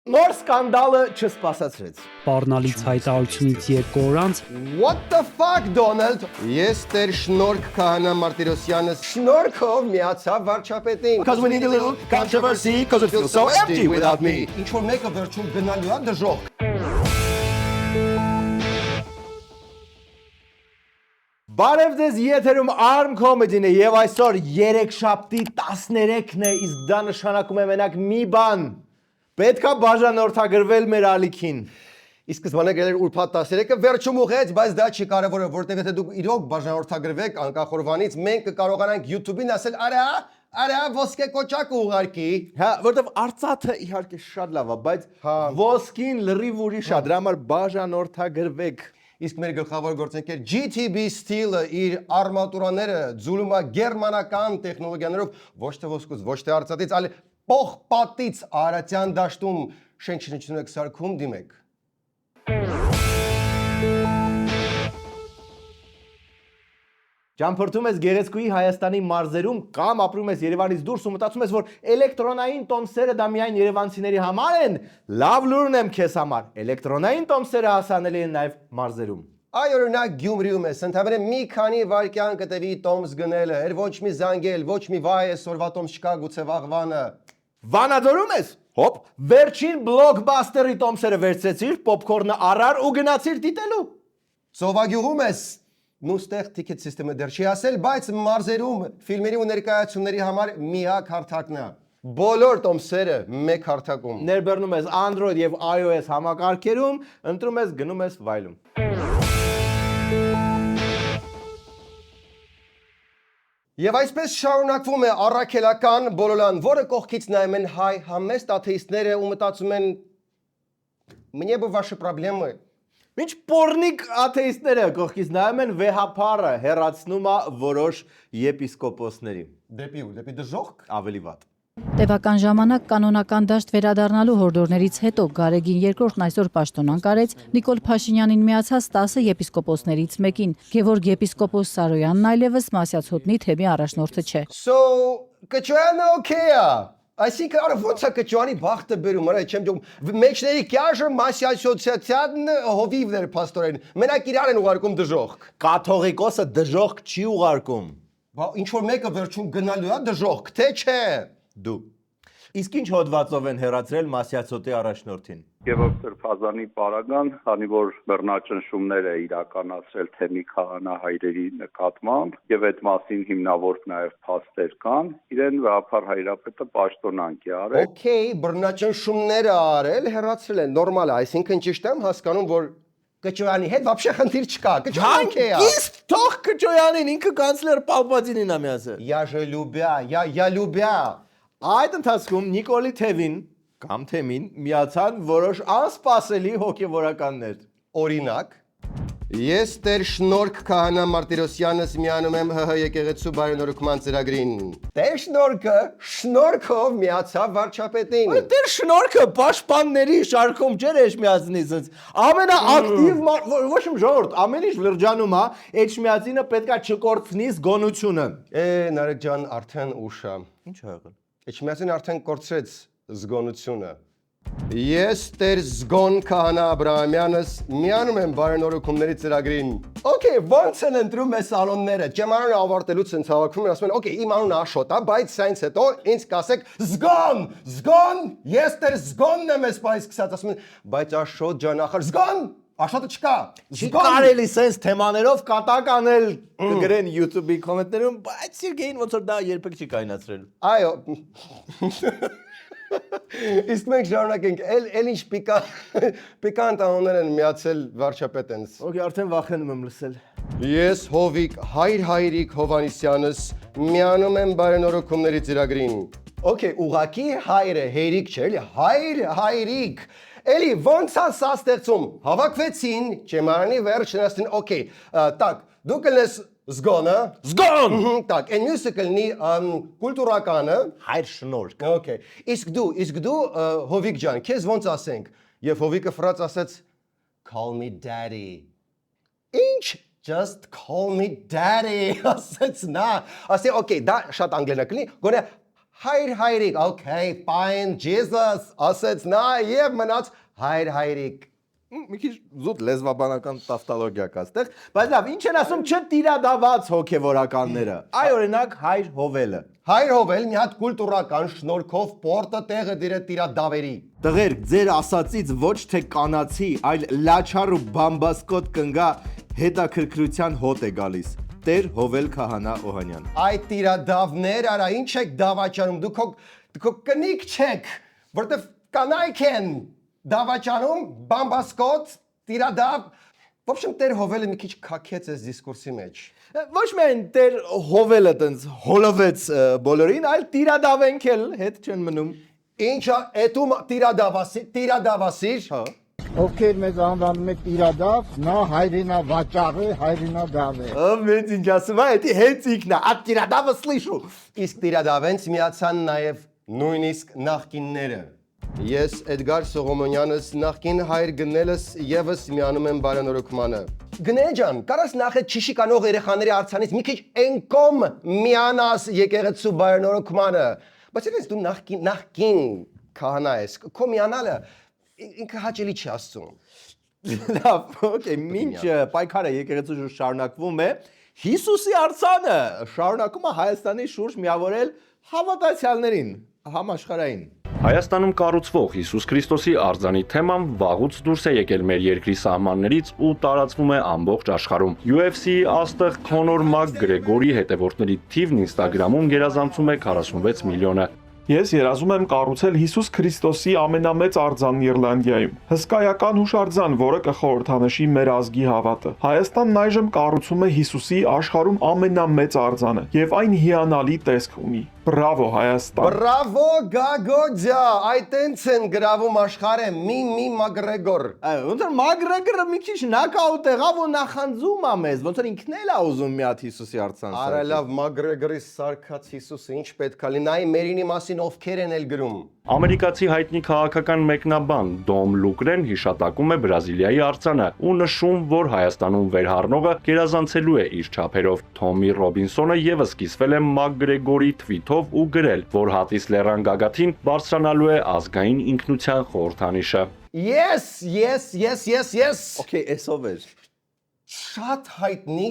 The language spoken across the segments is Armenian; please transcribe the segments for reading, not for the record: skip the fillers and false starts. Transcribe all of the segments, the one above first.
Նոր սկանդալը չսպասացրեց։ Պառնալից հայտարարությունից 2 օր անց What the fuck, Donald? Ես տեր Շնորհք Քահանա Մարտիրոսյանը շնորհքով միացավ վարչապետին. Because we need a little controversy, because it feels so empty without me. Ինչ որ մեկը վերջում գնալու է դժոխք։ Բարև ձեզ, եթերում Arm Comedy-ն է եւ այսօր 3-շաբթի 13-ն է, իսկ դա նշանակում է մենակ մի բան։ Պետք է բաժանորդագրվել մեր ալիքին։ Իսկ սկզբանե գերեր ուրբաթ 13-ը վերջում ուղեց, բայց դա չի կարևորը, որտեղ եթե դուք իրոք բաժանորդագրվեք անկախորվանից, մենք կկարողանանք YouTube-ին ասել, արա ոսկե կոճակ ուղարկի։ Հա, որտեվ արծաթը իհարկե շատ լավ է, բայց ոսկին լրիվ ուրիշ է, դրա համար բաժանորդագրվեք։ Իսկ մեր գլխավոր գործընկեր GTB Steel-ը իր արմատուրաները ձուլում է գերմանական տեխնոլոգիաներով, ոչ թե ոսկուց, ոչ թե արծաթից, այլ պողպատից Արարատյան դաշտում շենք-շինություն եք սարքում, դիմեք։ Ճամփորդում ես գեղեցկուի Հայաստանի մարզերում կամ ապրում ես Երևանից դուրս ու մտածում ես, որ էլեկտրոնային տոմսերը դա միայն երևանցիների համար են, լավ լուրն եմ քեզ համար, էլեկտրոնային տոմսերը հասանելի են նաև մարզերում։ Այ օրինակ Գյումրիում ես, ընդհանրապես մի քանի վայրկյան կտևի տոմս գնելը, ոչ մի զանգել, ոչ մի վայ այսօրվա տոմս չկա, գուցե վաղվանը։ Վանաձորում ես, հոպ, վերջին բլոկբաստերի տոմսերը վերցրեցիր, պոպկորնը առար ու գնացիր դիտելու։ Սովագյուղում ես, նուստեղ ticket system-ը դեռ չի ասել, բայց մարզերում ֆիլմերի ու ներկայացումների համար միակ հարթակն է։ Բոլոր տոմսերը մեկ հարթակում։ Ներբեռնում ես Android եւ iOS համակարգերում, ընտրում ես, գնում ես, վայելում։ Եվ այսպես շարունակվում է առաքելական բոլորան, որը կողքից նայում են հայ համեստ աթեիստները ու մտածում են «Мне бы ваши проблемы»։ Ինչ պորնիկ աթեիստները կողքից նայում են վեհապարը հեռացնում է որոշ եպիսկոպոսների։ Դեպի դժոխք։ Ավելի վատ։ Տևական ժամանակ կանոնական դաշտ վերադառնալու հորդորներից հետո Գարեգին II-ն այսօր պաշտոնան կարեց Նիկոլ Փաշինյանին միացած 10 եպիսկոպոսներից մեկին։ Գևորգ եպիսկոպոս Սարոյանն այլևս Մասյացոտնի թեմի առաջնորդը չէ։ So, Կճոյանը օքեյ է։ Այսինքն արա ոնց է Կճոյանի բախտը բերում, արա չեմ դու մեջների կյաժը Մասյացոցիացիան հովիվներ պաստորեն։ Մենակ իրար են ուղարկում դժոխք։ Կաթողիկոսը դժոխք չի ուղարկում։ Բա ինչ որ մեկը վերջում գնալու է դժոխք, թե չէ։ Դու։ Իսկ ինչ հոդվածով են հեռացրել Մասյացոտի առաջնորդին։ Գևորգ Սրբազանի պարագան, քանի որ բռնաճնշումներ է իրականացրել թեմի քահանահայրերի նկատմամբ եւ այդ մասին հիմնավոր նաեւ փաստեր կան, իրեն վեհապար հայրապետը պաշտոնանկ է արել։ Okay, բռնաճնշումները արել, հեռացրել են, նորմալ է, այսինքն ճիշտ եմ հասկանում, որ Կճոյանի հետ вообще խնդիր չկա, Կճոյան օքեյ է։ Իսկ թող Կճոյանին ինքը կանցլեր Պալպատինին է միացել։ Я любя։ Այդ ընթացքում Նիկոլի թևին կամ թեմին միացան որոշ անսպասելի հոգևորականներ։ Օրինակ, ես տեր Շնորհք Քահանա Մարտիրոսյանս միանում եմ ՀՀ եկեղեցու բարենորոգման ծրագրին։ Տեր Շնորհքը շնորհքով միացավ վարչապետին։ Դեր շնորհքը պաշտպանների շարքում չէր էջմիածնի sense։ Ամենաակտիվ ոչ իմ ժողովուրդ, ամեն ինչ լրջանում է, էջմիածինը պետքա չկորցնի զգոնությունը։ Նարեկ ջան, արդեն ուշ է։ Ինչ ա եղել։ Էջմիածին արդեն կորցրեց զգոնությունը։ Ես տեր Զգոն Քահանա Աբրահամյանս միանում եմ բարենորոգումների ծրագրին։ Okay, ոնց են ընտրում այս անոնները։ Ճեմարանը ավարտելուց են ցավակվում են, ասում են, okay, իմ անունը Աշոտ է, բայց սայնց հետո ինձ կասեք Զգոն, ես տեր Զգոնն եմ այս սկսած, ասում են, բայց Աշոտ ջան, ախր Զգոն, Աշոտը չկա։ Չի կարելի sense թեմաներով կատակ անել կգրեն YouTube-ի կոմենտներում, բայց Սերգեյին ոնց որ դա երբեք չի կայնացրել։ Այո։ Իսկ մենք շարունակենք, էլ ինչ պիկանտ անուններ են միացել վարչապետենց։ Okay, արդեն վախենում եմ լսել։ Ես Հովիկ Հայրիկ Հովանիսյանս միանում եմ բարենորոգումների ծրագրին։ Okay, ուղակի հայրը հերիկ չէ, էլի հայրիկ։ Էլի ոնց է սա ստեղծում։ Հավաքվեցին, ճեմարանի վերջն ասին, okay, так, դու կլես Զգոնը։ Զգոն։ Так, այն մյուսը կլինի կուլտուրականը։ Հայր շնորհք։ Okay. Իսկ դու Հովիկ ջան, քեզ ոնց ասենք։ Եվ Հովիկը ֆրաց ասեց call me daddy։ Ինչ just call me daddy, ասեց նա։ Ասի, okay, դա շատ անգլերեն կլինի, գոնե հայրիկ, okay, fine, Jesus, ասեց նա եւ մնաց հայրիկ։ Մի քիչ զուտ լեզվաբանական տավտոլոգիա կա այստեղ, բայց լավ, ինչ են ասում չտիրադաված հոգևորականները։ Այ օրինակ հայր հովելը։ Հայր հովել մի հատ կուլտուրական շնորհքով պորտը տեղը դիրը տիրադավերի։ Տղեր, ձեր ասածից ոչ թե կանացի, այլ լաչար ու բամբասկոտ կնգա հետաքրքրության հոտ է գալիս։ Տեր Հովել Քահանա Օհանյան։ Այդ տիրադավներ, արա ինչ եք դավաճանում, դուք կնիկ չեք, որտեվ կանայք են դավաճանում, բամբասկոտ, տիրադավ։ В общем, Տեր Հովելը մի քիչ քաքեց այս դիսկուրսի մեջ։ Ոչ միայն Տեր Հովելը տենց հոլովեց բոլորին, այլ տիրադավենք էլ հետ չեն մնում։ Ինչա էտում տիրադավասիր։ Հա։ Ովքեր մեզ անվանում եք իրադավ, նա հայրենա վաճառ է, հայրենա դավ է։ Ամեն ինչ ասում է, դա հենց ինքն է, ատ տիրադավը սլիշու։ Իսկ տիրադավենց միացան նաև նույնիսկ նախկինները։ Ես Էդգար Սողոմոնյանս նախկին հայր գնելս եւս միանում եմ բարենորոգմանը։ Գնե ջան, կարաս նախ այդ ճիշի կանող երեխաների արցանից մի քիչ ենկոմ միանաս եկեղեցու բարենորոգմանը։ Բայց ես դու նախկին քահանա ես, քո միանալը ինքը հաճելի չի ասում։ Լավ, օքեյ, ինչ պայքարը եկեղեցու շարունակվում է։ Հիսուսի արցանը շարունակում է Հայաստանի շուրջ միավորել հավատացյալներին, համաշխարհային։ Հայաստանում կառուցվող Հիսուս Քրիստոսի արձանի թեման վաղուց դուրս է եկել մեր երկրի սահմաններից ու տարածվում է ամբողջ աշխարհում։ UFC-ի աստղ Քոնոր Մակգրեգորի հետևորդների թիվն Instagram-ում գերազանցում է 46 միլիոնը։ Ես երազում եմ կառուցել Հիսուս Քրիստոսի ամենամեծ արձանն Իռլանդիայում։ Հսկայական հուշարձան, որը կխորհրդանշի մեր ազգի հավատը։ Հայաստանն այժմ կառուցում է Հիսուսի աշխարհում ամենամեծ արձանը, եւ այն հիանալի տեսք ունի։ Բրավո Հայաստան։ Բրավո Գագոջա, այդ տենց են գրավում աշխարհը մի Մակգրեգոր։ Ոնց որ Մակգրեգորը մի քիչ նոկաուտ եղավ ու նախանձում է մեզ, ոնց որ ինքն էլ է ուզում մի հատ Հիսուսի արցան։ Արա լավ Մակգրեգորի սարքած Հիսուսը ինչ պետք է լինի, նայ մերինի մասին ովքեր են էլ գրում։ Ամերիկացի հայտնի քաղաքական մեկնաբան Դոմ Լուկրեն հիշատակում է Բրազիլիայի արձանը ու նշում, որ Հայաստանում վերհառնողը գերազանցելու է իր չափերով։ Թոմի Ռոբինսոնը եւս կիսվել է Մակգրեգորի թվիթով ու գրել, որ հատիս լեռան գագաթին բարձրանալու է ազգային ինքնության խորհրդանիշը։ Yes։ Okay, էսով էր։ Շատ հայտնի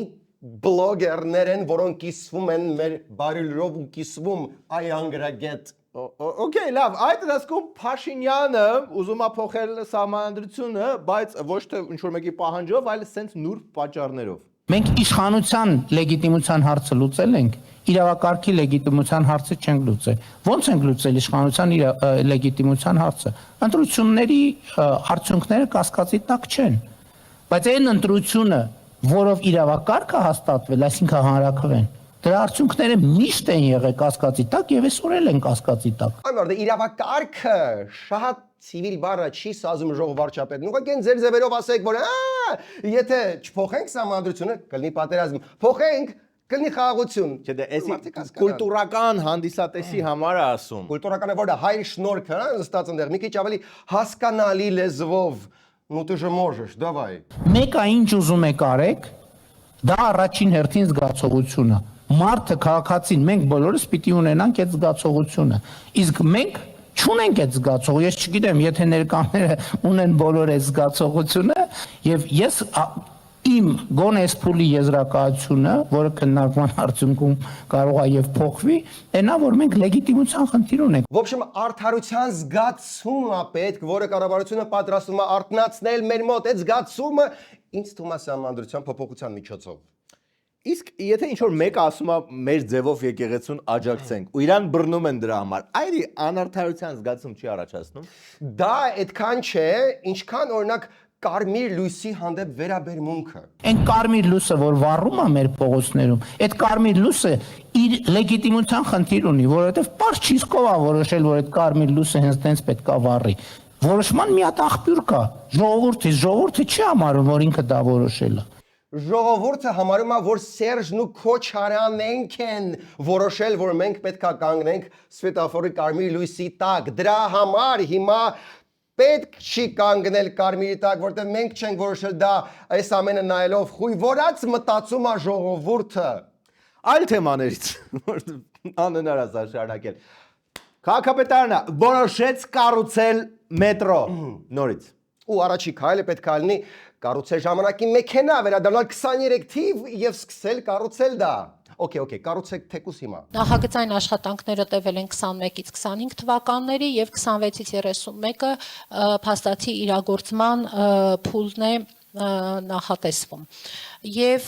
բլոգերներ են, որոնք կիսվում են մեր բարիլրով ու կիսվում այ անգրագետ։ Okay, լավ, այդ դասքում Փաշինյանը ուզում է փոխել սահմանադրությունը, բայց ոչ թե ինչ-որ մեկի պահանջով, այլ սենց նուրբ պատճառներով։ Մենք իշխանության լեգիտիմության հարցը լուծել ենք, իրավակարգի լեգիտիմության հարցը չենք լուծել։ Ո՞նց ենք լուծել իշխանության լեգիտիմության հարցը։ Ընտրությունների արդյունքները կասկածի տակ չեն։ Բայց այն ընտրությունը, որով իրավակարգը հաստատվել, այսինքն հանրաքվեն, դրա արդյունքները միշտ են եղել կասկածի տակ եւ այսօր էլ են կասկածի տակ։ Այնորդ իրավակարգը շատ ցիվիլ բառը չի սազում ժողովարդապետն։ Ուղղակի ձեր ձևերով ասեք, որ եթե չփոխենք սահմանադրությունը, կլինի պատերազմ։ Փոխենք, կլինի խաղաղություն։ Չէ, դա էսի կուլտուրական հանդիսատեսի համար է ասում։ Կուլտուրականը որը հայր շնորհքը, նստած այնտեղ մի քիչ ավելի հասկանալի լեզվով։ Ну ты же можешь, давай։ Մեկը ինչ ուզում եք արեք, դա առաջին հերթին զգացողությունը։ Մարդը քաղաքացին մենք բոլորս պիտի ունենանք այդ զգացողությունը։ Իսկ մենք չունենք այդ զգացողությունը։ Ես չգիտեմ, եթե ներկաները ունեն բոլոր այդ զգացողությունը, եւ ես իմ գոնես փուլի եզրակացությունը, որը քննարկման արդյունքում կարող է եւ փոխվի, այնա որ մենք լեգիտիմության խնդիր ունենք։ В общем, արդարության զգացումը պետք, որը կառավարությունը պատրաստվում է արտնացնել մեր մոտ, այդ զգացումը ինձ թվում է սահմանադրության փոփոխության միջոցով։ Իսկ եթե ինչ-որ մեկը ասում է մեր ձևով եկեղեցուն աջակցենք ու իրան բռնում են դրա համար, այլ անարդարության զգացում չի առաջացնում։ Դա այդքան չէ, ինչքան օրինակ կարմիր լույսի հանդեպ վերաբերմունքը։ Այն կարմիր լույսը, որ վառում է մեր փողոցներում, այդ կարմիր լույսը իր լեգիտիմության խնդիր ունի, որովհետև պարզ չիսկով է որոշել, որ այդ կարմիր լույսը հենց տենց պետք է վառի։ Որոշման մի հատ աղբյուր կա, ժողովուրդը չի համարում, որ ինքը դա որոշել է։ Ժողովուրդը համարում է, որ Սերժն ու Քոչարյանենք են որոշել, որ մենք պետք է կանգնենք սվետաֆորի կարմիր լույսի տակ։ Դրա համար հիմա պետք չի կանգնել կարմիրի տակ, որտեղ մենք չենք որոշել դա այս ամենը նայելով խույվորած մտածում է ժողովուրդը։ Այլ թեմաներից, որ անհնար է շարունակել։ Քաղաքապետարանը որոշեց կառուցել մետրո նորից։ Ու առաջի քայլը պետք է լինի կառուցել ժամանակի մեքենա, վերադառնալ 23 թիվ եւ սկսել կառուցել դա։ Okay, կառուցեք թեկուս հիմա։ Նախագծային աշխատանքները տևել են 21-ից 25 թվականների եւ 26-ից 31-ը փաստացի իրագործման փուլն է նախատեսվում։ Եվ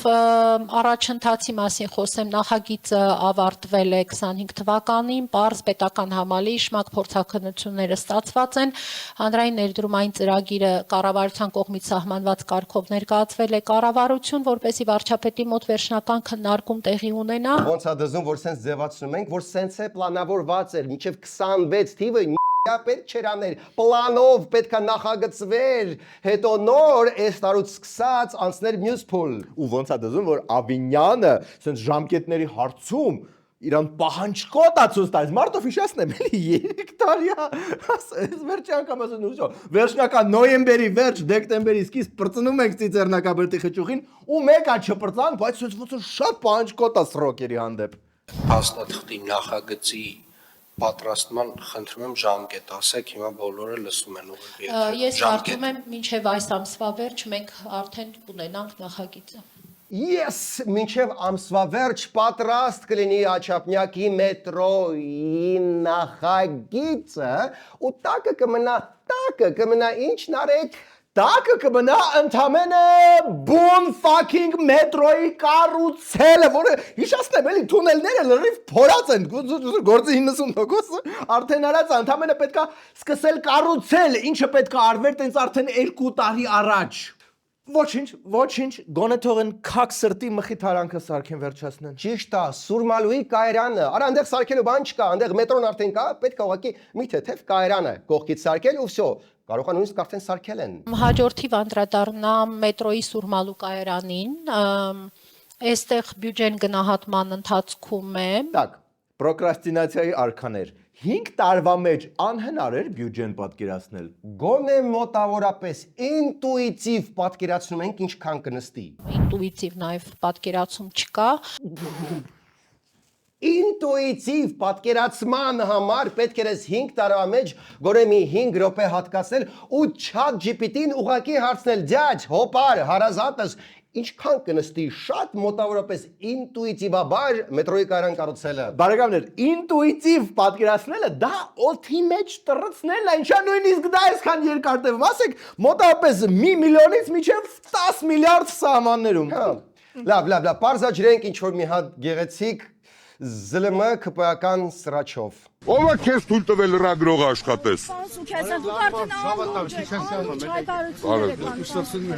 առաջընթացի մասին խոսեմ, նախագիծը ավարտվել է 25 թվականին, պարզ պետական համալիր շմակ փորձաքննությունները ստացված են, հանրային ներդրումային ծրագիրը կառավարության կողմից սահմանված կարգով ներկայացվել է կառավարություն, որպեսզի վարչապետի մոտ վերջնական քննարկում տեղի ունենա։ Ոնց է դժում, որ սենց ձևացնում ենք, որ սենց է պլանավորված էր, մինչև 26 թիվը պետք չէր անել, պլանով պետք է նախագծվեր, հետո նոր այս տարուց սկսած անցներ մյուս փուլ։ Ու ոնց է դժում, որ Ավինյանը սենց ժամկետների հարցում իրան պահանջկոտ է ցույց տալիս։ Մարտով հիշացնեմ, էլի 3 տարի է, այս վերջի անգամ ասում ուշո։ Վերջնական նոյեմբերի վերջ, դեկտեմբերի սկիզբ բրծնում ենք Ծիծեռնակաբերդի խճուղին ու մեկը չբրծան, բայց սենց ոնց որ շատ պահանջկոտ է սրոկերի հանդեպ։ Փաստաթղթի նախագծի պատրաստման խնդրում եմ ժամկետ ասեք, հիմա բոլորը լսում են ուղղակի։ Ես կարծում եմ մինչև այս ամսվա վերջ մենք արդեն ունենանք նախագիծը։ Yes, մինչև ամսվա վերջ պատրաստ կլինի Աչափնյակի մետրոյի նախագիծը ու տակը կմնա ինչն արեք Տակը կմնա ընդամենը բուն fucking մետրոյի կառուցելը, որը հիշացնեմ էլի թունելները լրիվ փորած են, գործի 90% արդեն արած ընդամենը պետքա սկսել կառուցել, ինչը պետքա արվեր տենց արդեն 2 տարի առաջ։ Ոչինչ, գոնե թողեն քակ սրտի մխիթարանքը սարքեն վերջացնեն։ Ճիշտ է, Սուրմալուի կայարանը, արա այնտեղ սարքելու բան չկա, այնտեղ մետրոն արդեն կա, պետք է ուղղակի մի թեթև կայարանը կողքից սարքել ու վсё, կարող է նույնիսկ արդեն սարքել են։ Հաջորդիվ անդրադառնամ մետրոյի Սուրմալու կայարանին, այստեղ բյուջեն գնահատման ընթացքում է։ Так, պրոկրաստինացիայի արքաներ 5 տարվա մեջ անհնար էր բյուջեն պատկերացնել։ Գոնե մոտավորապես ինտուիտիվ պատկերացնում ենք ինչքան կնստի։ Ինտուիտիվ նաև պատկերացում չկա։ Ինտուիտիվ պատկերացման համար պետք է 5 տարվա մեջ գոնե մի 5 րոպե հատկացնել ու chat GPT-ին ուղղակի հարցնել՝ «Ջաջ, հոպար, հարազատս, ինչքան կնստի շատ մոտավորապես ինտուիտիվաբար մետրոյի կայարան կառուցելը»։ Բարեկամներ, ինտուիտիվ պատկերացնելը դա օդի մեջ տրցնելն է, ինչա նույնիսկ դա այսքան երկար տևում, ասեք մոտավորապես 1 միլիոնից մինչև 10 միլիարդ սահմաններում։ Լավ, պարզաջրենք ինչ որ մի հատ գեղեցիկ ԶԼՄ ԿՊԱ-կան սրաչով։ Ով է քեզ թույլ տվել լրագրող աշխատես։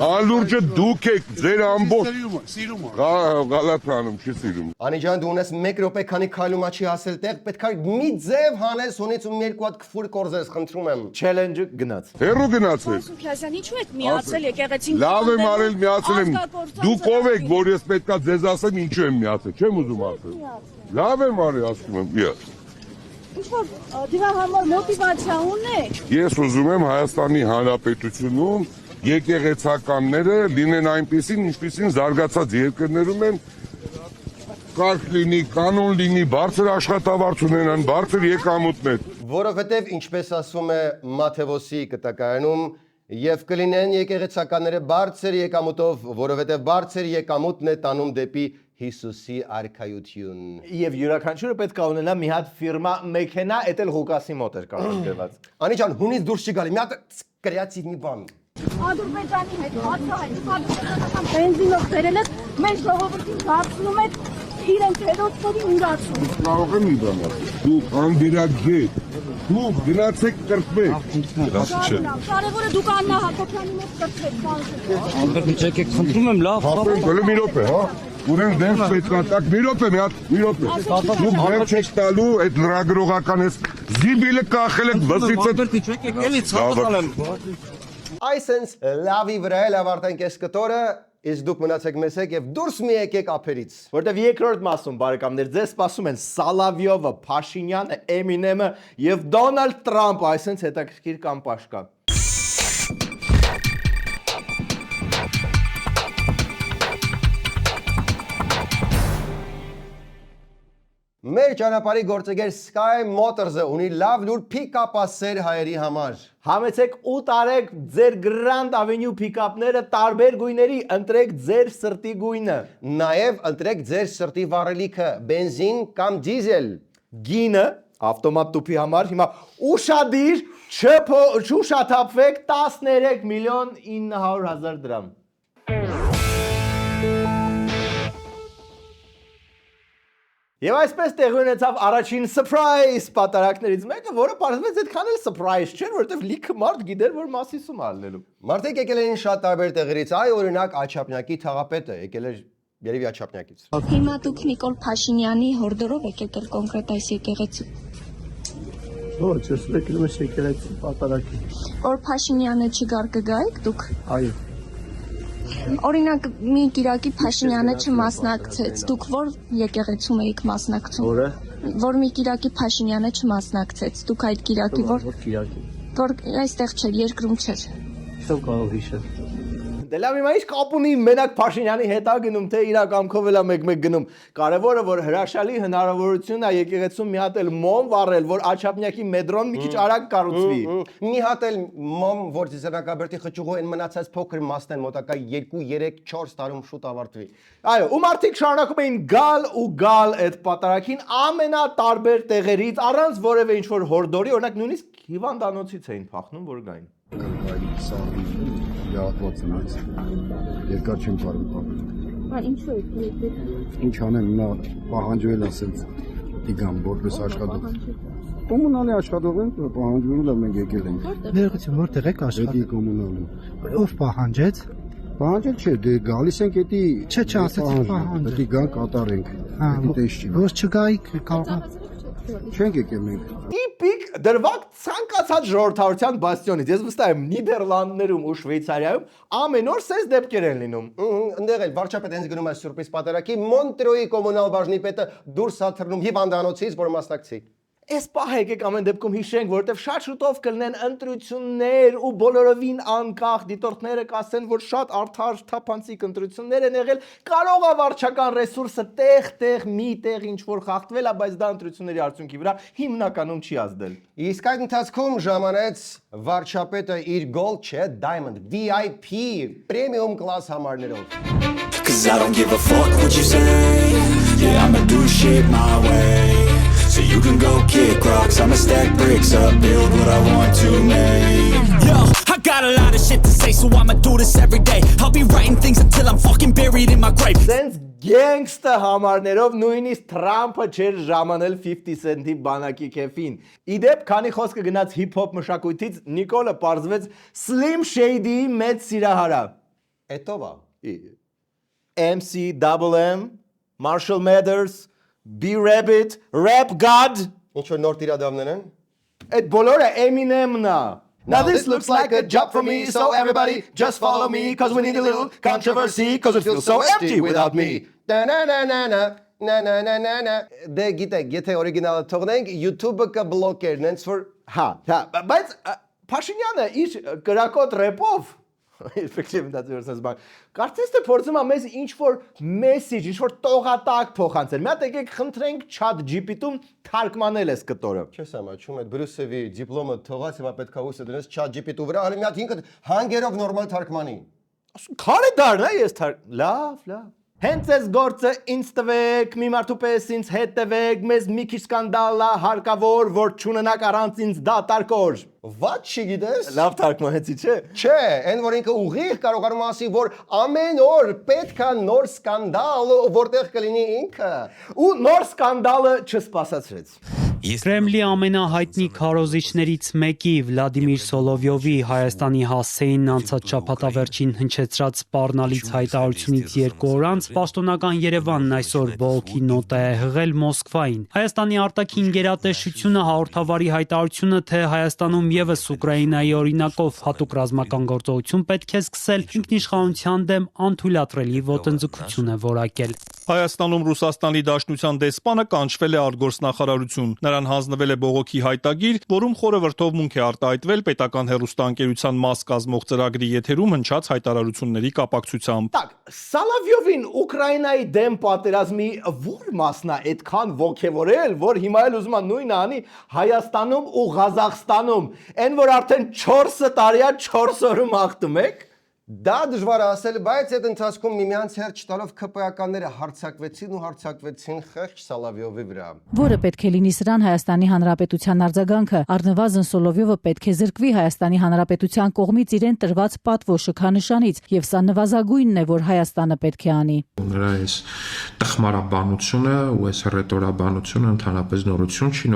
Անլուրջը դուք եք, ձեր ամբողջ Գալաթանում չի սիրում։ Անի ջան, դու ունես 1 րոպե քանի քայլում աչի հասել տեղ, պետք է մի ձև հանես ունից ու 2 հատ քֆուր կորզես, խնդրում եմ։ Challenge-ը գնաց։ Հերո գնացել։ Սուքյազյան, ինչու եք միացել եկեղեցին։ Լավ եմ արել, միացել եմ։ Դուք ով եք, որ ես պետքա ձեզ ասեմ ինչու եմ միացել, չեմ ուզում ասել։ Լավ եմ արել, ասում եմ։ Ինչ-որ դրա համար մոտիվացիա ունեք։ Ես ուզում եմ Հայաստանի Հանրապետությունում եկեղեցականները լինեն այնպիսին, ինչպիսին զարգացած երկրներում են, կարգ լինի, կանոն լինի, բարձր աշխատավարձ ունենան, բարձր եկամուտներ։ Որովհետև ինչպես ասում է Մաթեոսի կտակարանում, եւ կլինեն եկեղեցականները բարձր եկամուտով, որովհետև բարձր եկամուտն է տանում դեպի Հիսուսի արքայություն։ Եվ յուրաքանչյուրը պետք է ունենա մի հատ ֆիրմա մեքենա, էդ էլ Ղուկասի մոտ էր կազմակերպված։ Անի ջան, հունից դուրս չի գալի, մի հատ կրեատիվ մի բան։ Ադրբեջանի հետ հացահայտ բենզինով բերել եք, մեր ժողովրդին դարձնում եք իրենց հետոցների ուրացում։ Կարող եմ մի բան ասել։ Դուք անդերագետ, դուք գնացեք կրկվեք։ Դա չէ։ Կարևորը դուք Աննա Հակոբյանի մոտ կրկվեք։ Անդրեջեք, խնդրում եմ լավ։ Հապեն մի րոպե, հա։ Ուրեմն դες պետք է տակ մի րոպե, մի րոպե։ Դուք վերջ եք տալու այդ լրագրողական էս զիբիլը կախել եք բսիցը։ Էլի ցավալ եմ։ Այսենց լավի վրա էլ ավարտենք այս կտորը, իսկ դուք մնացեք մեզ հետ եւ դուրս մի եկեք ափերից։ Որտեվ երկրորդ մասում բարեկամներ ձեզ սպասում են Սալավյովը, Փաշինյանը, Էմինեմը եւ Դոնալդ Տրամպը, այսենց հետաքրքիր կամ պաշկա։ Մեր ճանապարհի գործընկեր Sky Motors-ը ունի լավ լուր pick-up-ասեր հայերի համար։ Համեցեք ու տարեք ձեր Grand Avenue pick-up-ները տարբեր գույների, ընտրեք ձեր սրտի գույնը։ Նաև ընտրեք ձեր սրտի վառելիքը՝ բենզին կամ դիզել։ Գինը ավտոմատ տուփի համար հիմա ուշադիր չուշաթափվեք 13 միլիոն 900 հազար դրամ։ Եվ այսպես տեղի ունեցավ առաջին surprise պատարակներից մեկը, որը պարզվեց այդքան էլ surprise չէր, որովհետև լիքը մարդ գիտեր, որ Մասիսում ալնելու։ Մարդիկ եկել էին շատ տարբեր տեղերից, այ օրինակ Աչափնյակի թաղապետը եկել էր երևի Աչափնյակից։ Հիմա դուք Նիկոլ Փաշինյանի հորդորով եք եկել կոնկրետ այս եկեղեցի։ Ոչ, ես եկել եմ եկեղեցի պատարակի։ Որ Փաշինյանը չգար կգայիք դուք։ Այո։ Օրինակ մի Կիրակի Փաշինյանը չմասնակցեց, դուք որ եկեղեցում եք մասնակցում։ Որը։ Որ մի Կիրակի Փաշինյանը չմասնակցեց, դուք այդ Կիրակի որ Կիրակի։ որ այստեղ չէր, երկրում չէր։ Իշով կարող հիշել։ Դե լավ, հիմա ինչ կապ ունի մենակ Փաշինյանի հետ գնում, թե իր կամքով էլա մեկ-մեկ գնում։ Կարևորը որ հրաշալի հնարավորությունն է եկեղեցում մի հատ էլ մոմ վառել, որ Աչափնյակի մետրոն մի քիչ արագ կառուցվի։ Մի հատ էլ մոմ, որ Ծիսանակաբերդի խճուղու այն մնացած փոքր մասն են մոտակա 2, 3, 4 տարում շուտ ավարտվի։ Այո, ու մարդիկ շարունակում էին գալ այդ պատարակին ամենատարբեր տեղերից առանց որևէ ինչ-որ հորդորի, օրինակ նույնիսկ հիվանդանոցից էին փախնում, որ գային։ Յատվածնից երկար չեմ կարող։ Ինչու եք եկել։ Ինչ անեմ, նա պահանջվել ասենց դիգամ որպես աշխատող։ Կոմունալի աշխատող են, պահանջվել եմ մենք եկել ենք։ Ներողություն, որտեղ եք Դեպի կոմունալի։ Ով պահանջեց։ Պահանջել չէ, դե գալիս ենք էդի։ Չէ, ասեցիք պահանջ։ Դե գան կատարենք։ Էդի տես չի։ Ոչ չգայիք կարող։ Չենք եկել մենք։ Տիպիկ դրվագ ցանկացած ժողովրդավարության բաստիոնից։ Ես վստահ եմ Նիդերլանդներում ու Շվեյցարիայում ամեն օր սես դեպքեր են լինում։ Ընդեղ էլ վարչապետը հենց գնում է սուրպրիզ պատարակի, Մոնտրոյի կոմունալ բաժնի պետը դուրս է թռնում հիվանդանոցից, որ մասնակցի։ Այս պահը եկեք ամեն դեպքում հիշենք, որովհետև շատ շուտով կլինեն ընտրություններ ու բոլորովին անկախ դիտորդները կասեն, որ շատ արդար թափանցիկ ընտրություններ են եղել, կարող է վարչական ռեսուրսը տեղ մի տեղ ինչ-որ խախտվել, բայց դա ընտրությունների արդյունքի վրա հիմնականում չի ազդել։ Իսկ այդ ընթացքում ժամանեց վարչապետը իր Gold չէ, Diamond, VIP, Premium class համարներով։ Cause I don't give a fuck what you say. Yeah, I'ma do shit my way. So you can go kick rocks, I'ma stack bricks up, build what I want to make. Yo, I got a lot of shit to say, so I'ma do this every day. I'll be writing things until I'm fucking buried in my grave. Sense gangsta համարներով նույնիսկ Թրամփը չէր ժամանել 50 Cent-ի բանակի քեֆին։ Իդեպ, քանի խոսքը գնաց հիփ-հոփ մշակույթից, Նիկոլը պարզվեց Slim Shady-ի մեծ սիրահարա։ Էտո բա։ MC Double M, Marshall Mathers, B-Rabbit, Rap God. Ինչ որ նոր տիրադավներ են։ Այդ բոլորը Eminem-ն է։ Now this looks like a job for me, so everybody just follow me, cause we need a little controversy, cause it feels so empty without me. Դե գիտեք, եթե օրիգինալը թողնենք, YouTube-ը կբլոկեր, նենց որ հա, բայց Փաշինյանը իր կրակոտ ռեպով effective դատորսած բան։ Կարծես թե փորձում է մեզ ինչ-որ մեսեջ, ինչ-որ տողատակ փոխանցել։ Մի հատ եկեք խնդրենք chat GPT-ում թարգմանել էս կտորը։ Չես ամաչում այդ Բրուսովի դիպլոմը թողած, հիմա պետք է ուսը դնես chat GPT-ու վրա, հələ մի հատ ինքը հանգերով նորմալ թարգմանի։ Քարե դառնա ես լավ։ Հենց այս գործը ինձ տվեք, մի մարդու պես ինձ հետևեք, մեզ մի քիչ սկանդալա հարկավոր, որ չունենաք առանց ինձ դատարկոր։ What չգիտես։ Լավ թարգմանեցի, չէ։ Չէ, այն որ ինքը ուղիղ կարողանում ասի, որ ամեն օր պետքա նոր սկանդալ, որտեղ կլինի ինքը։ Ու նոր սկանդալը չսպասացրեց։ Կրեմլի ամենահայտնի քարոզիչներից մեկի Վլադիմիր Սոլովյովի Հայաստանի հասցեին անցած շաբաթավերջին հնչեցրած սպառնալից հայտարարությունից 2 օր անց պաշտոնական Երևանն այսօր բողոքի նոտա է հղել Մոսկվային։ Հայաստանի արտաքին գերատեսչությունը հաղորդավարի հայտարարությունը, թե Հայաստանում եւս Ուկրաինայի օրինակով հատուկ ռազմական գործողություն պետք է սկսել, ինքնիշխանության դեմ անթույլատրելի ոտնձգություն է որակել։ Հայաստանում Ռուսաստանի Դաշնության դեսպանը կանչվել է արտգործնախարարություն։ Նրան հանձնվել է բողոքի հայտագիր, որում խորը վրդովմունք է արտահայտվել պետական հեռուստաընկերության մաս կազմող ծրագրի եթերում հնչած հայտարարությունների կապակցությամբ։ Так, Սալավյովին Ուկրաինայի դեմ պատերազմի որ մասն է այդքան ոգևորել, որ հիմա էլ ուզում է նույնը անի Հայաստանում ու Ղազախստանում, այն որ արդեն 4 տարի է 4 օրում ախտում եք։ Դա դժվար է ասել, բայց այդ ընթացքում միմյանց հետ չտալով ԿՊԱ-ականները հարձակվեցին խեղճ Սալավյովի վրա։ Որը պետք է լինի սրան Հայաստանի Հանրապետության արձագանքը, առնվազն Սոլովյովը պետք է զրկվի Հայաստանի Հանրապետության կողմից իրեն տրված պատվո շքանշանից, եւ սա նվազագույնն է, որ Հայաստանը պետք է անի։ Նրա այս տխմարաբանությունը ու այս ռետորաբանությունը ընդհանրապես նորություն չի,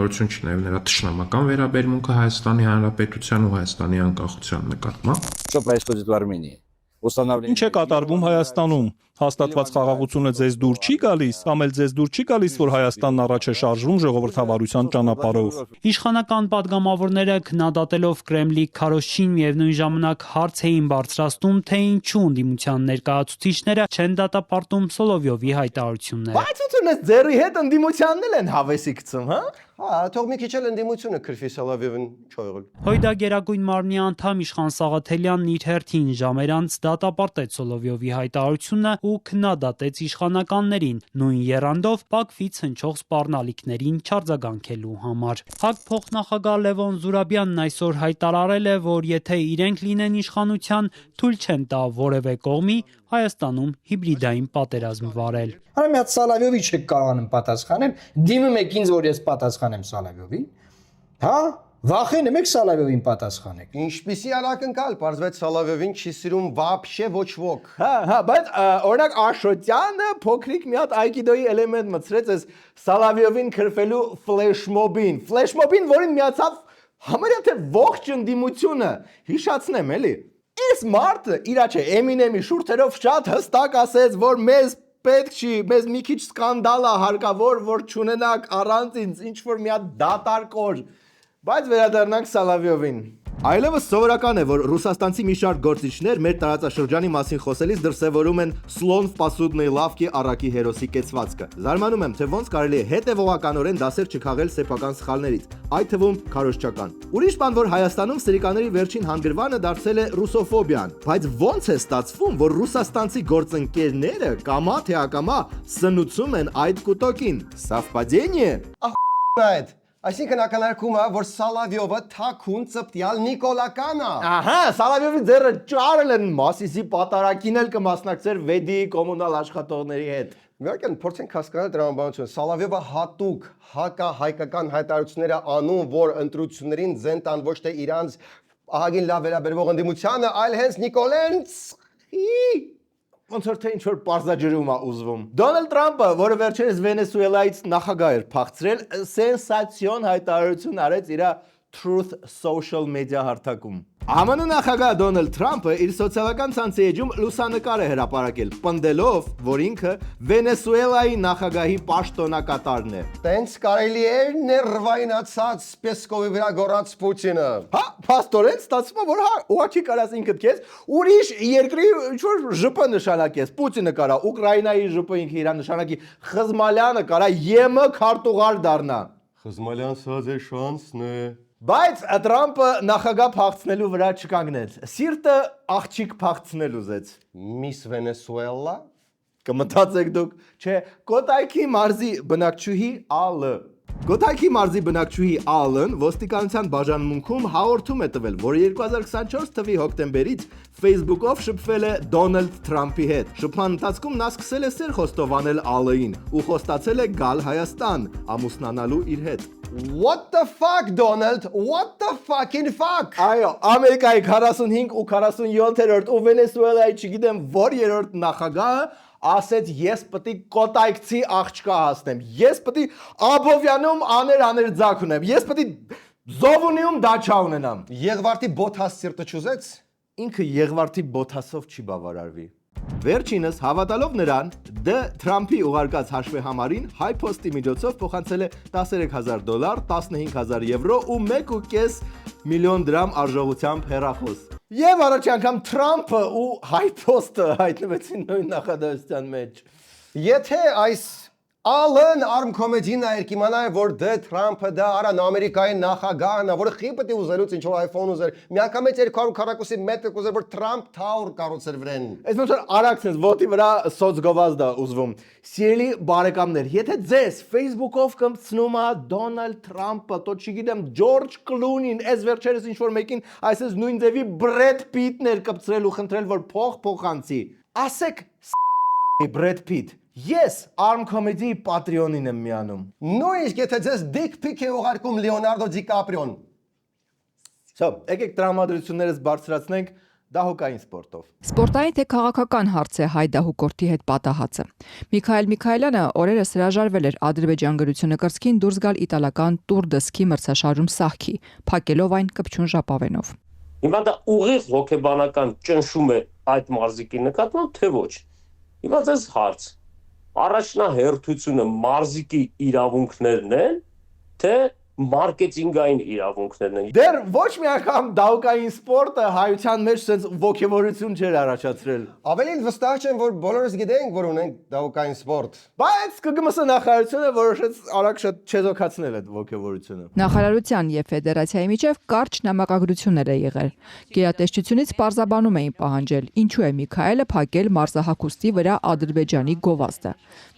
նաեւ նրա թշնամական վերաբերմունքը Հայաստանի Հանրապետության ու Հայաստանի անկախության նկատմամբ։ Что происходит в Армении? Ինչ է կատարվում Հայաստանում։ Հաստատված խաղաղությունը ձեզ դուր չի գալիս, կամ էլ ձեզ դուր չի գալիս, որ Հայաստանն առաջ է շարժվում ժողովրդավարության ճանապարհով։ Իշխանական падգամավորները քննադատելով Կրեմլի քարոզչին միևնույն ժամանակ հարց էին բարձրացնում, թե ինչու ընդդիմության ներկայացուցիչները չեն դատապարտում Սոլովյովի հայտարարությունները։ Բայց ոնց ձերի հետ ընդդիմությանն էլ են հավեսի գցում, հա։ Հա, թող մի քիչ էլ ընդդիմությունը քրֆի Սալավյովին չողել։ Հույդա Գերագույն մարմնի անդամ Իշխան Սաղաթելյանն իր հերթին ժամեր անց դատապարտեց Սոլովյովի հայտարարությունը ու քննադատեց իշխանականներին, նույն եռանդով Բաքվից հնչող սպառնալիքներին չարձագանքելու համար։ ՀԱԿ փոխնախագահ Լևոն Զուրաբյանն այսօր հայտարարել է, որ եթե իրենք լինեն իշխանության, թույլ չեն տա որևէ կողմի Հայաստանում հիբրիդային պատերազմ վարել։ Արա մի հատ Սալավյովի չեք կարողանում պատասխանել, դիմում եք ինձ, որ ես պատասխանեմ Սալավյովին։ Հա? Վախենում եք Սալավյովին պատասխանեք։ Ինչպիսի անակնկալ, պարզվեց Սալավյովին չի սիրում вообще ոչ ոք։ Հա, բայց օրինակ Աշոտյանը փոքրիկ մի հատ այկիդոյի էլեմենտ մտցրեց այս Սալավյովին քրֆելու ֆլեշմոբին, որին միացավ համարյա թե ողջ ընդդիմությունը, հիշացնեմ էլի։ Այս մարդը իրա չէ Էմինեմի շուրթերով շատ հստակ ասեց, որ մեզ պետք չի, մեզ մի քիչ սկանդալ է հարկավոր, որ չունենակ առանց ինձ ինչ որ մի հատ դատարկոր։ Բայց վերադառնանք Սալավյովին։ Այլևս սովորական է, որ ռուսաստանցի մի շարք գործիչներ մեր տարածաշրջանի մասին խոսելիս դրսևորում են Սլոն в посудной лавке առակի հերոսի կեցվածքը։ Զարմանում եմ, թե ոնց կարելի է հետևողականորեն դասեր չքաղել սեփական սխալներից, այդ թվում քարոզչական։ Ուրիշ բան, որ Հայաստանում սրիկաների վերջին հանգրվանը դարձել է ռուսոֆոբիան, բայց ոնց է ստացվում, որ ռուսաստանցի գործընկերները կամա թե ակամա սնուցում են այդ կուտոկին։ Совпадение? Այդ Այսինքն ակնարկում է, որ Սալավյովը թաքուն ծպտյալ նիկոլական է։ Ահա, Սալավյովի ձեռը ճարել են Մասիսի պատարակին էլ կմասնակցեր վեդի կոմունալ աշխատողների հետ։ Միայն փորձենք հասկանալ տրամաբանությունը։ Սալավյովը հատուկ հայկական հայտարարություններ է անում, որ ընտրություններին ձեն տան ոչ թե իրանց ահագին լավ վերաբերվող ընդդիմությանը, այլ հենց Նիկոլենց ոնց որ թե ինչ որ պարզաջրում է ուզվում։ Դոնալդ Թրամփը, որը վերջերս Վենեսուելայից նախագահ էր փախցրել, սենսացիոն հայտարարություն արեց իր Truth Social Media հարթակում։ ԱՄՆ նախագահ Դոնալդ Թրամփը իր սոցիալական ցանցի էջում լուսանկար է հրապարակել, պնդելով, որ ինքը Վենեսուելայի նախագահի պաշտոնակատարն է։ Տենց կարելի է ներվայնացած Պեսկովի վրա գոռաց Պուտինը։ Հա, փաստորեն ստացվում է, որ հա, ուղղակի կարաս ինքդ քեզ ուրիշ երկրի ինչ-որ ԺՊ նշանակես։ Պուտինը կարա Ուկրաինայի ԺՊ ինքը իր նշանակի, Խզմալյանը կարա ԵՄ քարտուղար դառնա։ Խզմալյան սազե շանսն է։ Բայց Թրամփը նախագահ փախցնելու վրա չկանգնեց։ Սիրտը աղջիկ փախցնել ուզեց։ Միս Վենեսուելա Կմտածեք դուք, չէ, Կոտայքի մարզի բնակչուհի ԱԼ։ Կոտայքի մարզի բնակչուհի ԱԼ-ն ոստիկանության բաժանմունքում հաղորդում է տվել, որ 2024 թվականի հոկտեմբերից Facebook-ով շփվել է Դոնալդ Թրամփի հետ։ Շփման ընթացքում նա սկսել է սեր խոստովանել ԱԼ-ին ու խոստացել է գալ Հայաստան, ամուսնանալու իր հետ։ What the fuck, Donald? What the fucking fuck? Այո, Ամերիկայի 45 ու 47-րդ ու Վենեսուելայի չգիտեմ որ երրորդ նախագահը ասեց ես պետք է կոտայքցի աղջկա հասնեմ, ես պետք է Աբովյանում աներ ձակ ունեմ, ես պետք է Զովունիում դաչա ունենամ։ Եղվարդի Բոթաս սիրտը չուզեց։ Ինքը Եղվարդի Բոթասով չի բավարարվի։ Վերջինս հավատալով նրան, Թրամփի ուղարկած հաշվեհամարին HiPost-ի միջոցով փոխանցել է $13,000, 15,000 եվրո ու 1.5 միլիոն դրամ արժողությամբ հեռախոս։ Եվ առաջ անգամ Թրամփը ու HiPost-ը հայտնվեցին նույն նախադասության մեջ։ Եթե այս Ալն արմ կոմեդին այր կիմանա որ դե Թրամփը դա արա Ամերիկայի նախագահն է, որը խիպտի ուզելուց ինչ որ iPhone ուզեր։ Միանգամից 240-ի մետր ուզեր որ Թրամփ Tower կառուցեր վրան։ Այս ոնց որ արաքսես ոտի վրա սոցգովազդա ուզվում։ Սիրելի բարեկամներ, եթե ձեզ Facebook-ով կմցնում է Դոնալդ Թրամփը, то չգիտեմ Ջորջ Կլունին, այս վերջերս ինչ որ մեկին այսպես նույն ձևի Բրեդ Պիտներ կպցրել ու խնդրել որ փոխանցի։ Ասեք Բրեդ Պիտ Ես Arm Comedy Patreon-ին եմ միանում։ Նույնիսկ եթե ձեզ dick pic է ուղարկում Լեոնարդո Դիկապրիոն։ Սա, եկեք տրամադրություններս բարձրացնենք դահուկային սպորտով։ Սպորտային թե քաղաքական հարց է հայ դահուկորդի հետ պատահածը։ Միքայել Միքայելյանը օրերս հրաժարվել էր Ադրբեջան գրությունը կրծքին դուրս գալ իտալական Tour de Ski մրցաշարում սահքի, փակելով այն կպչուն ժապավենով։ Հիմա դա ուղիղ հոգեբանական ճնշում է այդ մարզիկի նկատմամբ, թե ոչ։ Հիմա ձեզ հարց Առաջնահերթությունը մարզիկի իրավունքներն են, թե մարքեթինգային իրավունքներն են։ Դեռ ոչ մի անգամ դահուկային սպորտը հայության մեջ sense ոգևորություն չէր առաջացրել։ Ավելի վստահ չեմ, որ բոլորս գիտենք, որ ունենք դահուկային սպորտ։ Բայց ԿԳՄՍ նախարարությունը որոշեց արագ շատ չեզոքացնել այդ ոգևորությունը։ Նախարարության եւ ֆեդերացիայի միջև կարճ նամակագրություններ է եղել։ Գերատեսչությունից պարզաբանում էին պահանջել, ինչու է Միքայելը փակել մարզահագուստի վրա Ադրբեջանի գովազդը։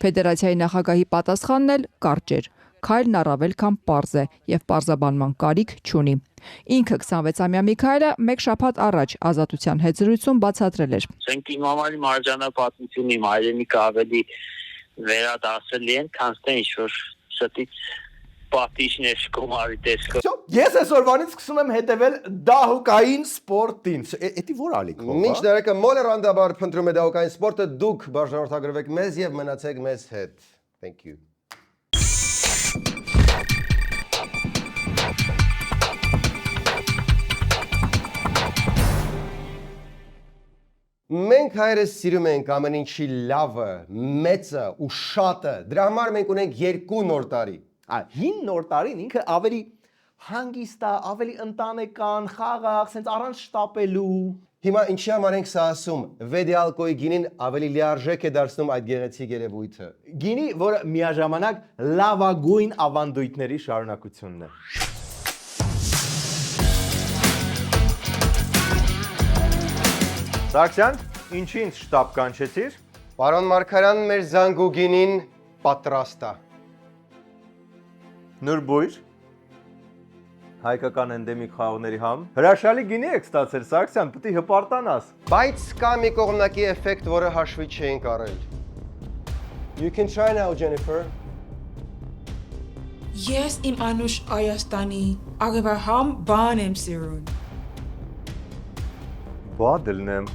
Ֆեդերացիայի նախագահի պատասխանն էլ կարճ էր։ Քայլն առավել քան պարզ է եւ պարզաբանման կարիք չունի։ Ինքը 26-ամյա Միքայելը մեկ շաբաթ առաջ Ազատության հետ զրույցում բացատրել էր։ Մենք իմ համար մարզանապատմությունը իմ հայրենիքը ավելի վերադասելի են, քան թե ինչ-որ շտից պատիժներ կոմարի տեսքով։ Ես այսօրվանից սկսում եմ հետևել դահուկային սպորտին։ Էդի որ ալիքով։ Մինչ դերեկը մոլերանդաբար փնտրում է դահուկային սպորտը, դուք բաժանորդագրվեք մեզ եւ մնացեք մեզ հետ։ Thank you. Մենք հայրս սիրում ենք ամեն ինչի լավը, մեծը ու շատը։ Դրա համար մենք ունենք 2 նոր տարի։ 5 նոր տարին ինքը ավելի հանգիստ է, ավելի ընտանեկան, խաղաղ, sense առանց շտապելու։ Հիմա ինչի համար ենք սա ասում։ Վեդիալկոյի գինին ավելի լիարժեք է դարձնում այդ գեղեցիկ երևույթը։ Գինի, որը միաժամանակ լավագույն ավանդույթների շարունակությունն է։ Սարգսյան, ինչի ինձ շտապ կանչեցիր։ Պարոն Մարգարյան, մեր զանգուգինին պատրաստ է։ Նուրբույր հայկական էնդեմիկ խաղողների համ։ Հրաշալի գինի եք ստացել, Սարգսյան, պետք է հպարտանաս։ Բայց կա մի կողմնակի էֆեկտ, որը հաշվի չէինք առել։ You can try now, Jennifer. Ես իմ անուշ Հայաստանի աղևահամ բան եմ սիրուն։ Բա դլնեմ։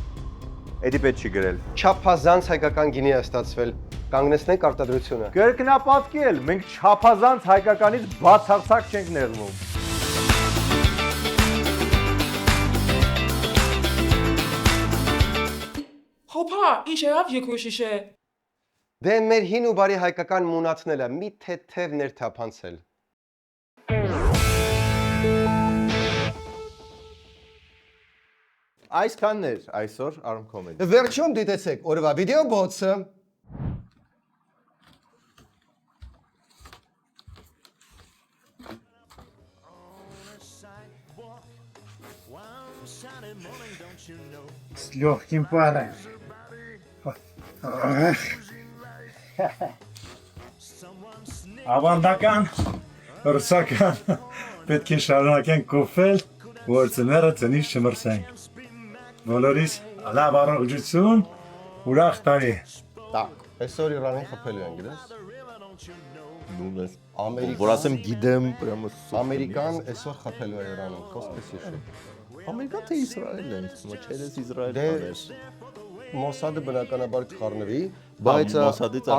Էդի պետք չի գրել։ Չափազանց հայկական գինի է ստացվել։ Կանգնեցնենք արտադրությունը։ Կրկնապատկել, մենք չափազանց հայկականից բացարձակ չենք նեղվում։ Հոփա, ինչ եղավ երկուշիշե։ Դե մեր հին ու բարի հայկական մունաթնելը մի թեթև ներթափանցել։ Այսքանն էր այսօր Arm Comedy։ Վերջում դիտեցեք օրվա վիդեո բոցը։ С легким паром. Ավանդական, ռուսական, պետք է շարունակենք կոփել, որ ծները ծնից չմրսենք։ Բոլորիս լավ առողջություն, ուրախ տարի։ Так, այսօր Իրանին խփելու են, գիտես։ Նույնպես Ամերիկան, որ ասեմ գիտեմ, прямо Ամերիկան այսօր խփելու է Իրանին, կոսպես հիշու։ Ամերիկան թե Իսրայելն է, չէ՞ Իսրայելը։ Մոսադը բնականաբար կխառնվի, բայց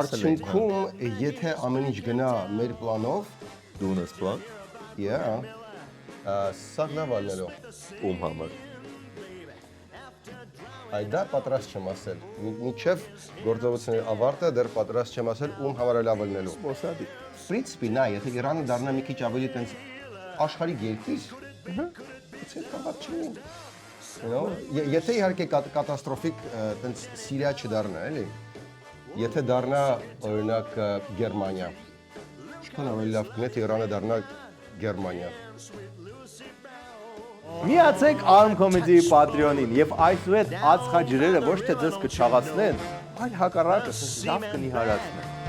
արդյունքում եթե ամեն ինչ գնա մեր պլանով, դու ունես պլան։ Սա լավ ալնելու։ Ում համար։ Այդ դա պատրաստ չեմ ասել։ Մինչև գործողությունների ավարտը դեռ պատրաստ չեմ ասել ում համար լավ ալնելու։ Մոսադի։ Պրինցիպի նա, եթե Իրանը դառնա մի քիչ ավելի տենց աշխարհիկ երկիր, ցե կարող չի։ Եթե իհարկե կատաստրոֆիկ տենց Սիրիա չդառնա, էլի։ Եթե դառնա օրինակ Գերմանիա, ինչքան ավելի լավ կլինի, թե Իրանը դառնա Գերմանիա։ Միացեք Arm Comedy Patreon-ին եւ այսուհետ ածխաջրերը ոչ թե ձեզ կչաղացնեն, այլ հակառակը լավ կնիհարացնեն։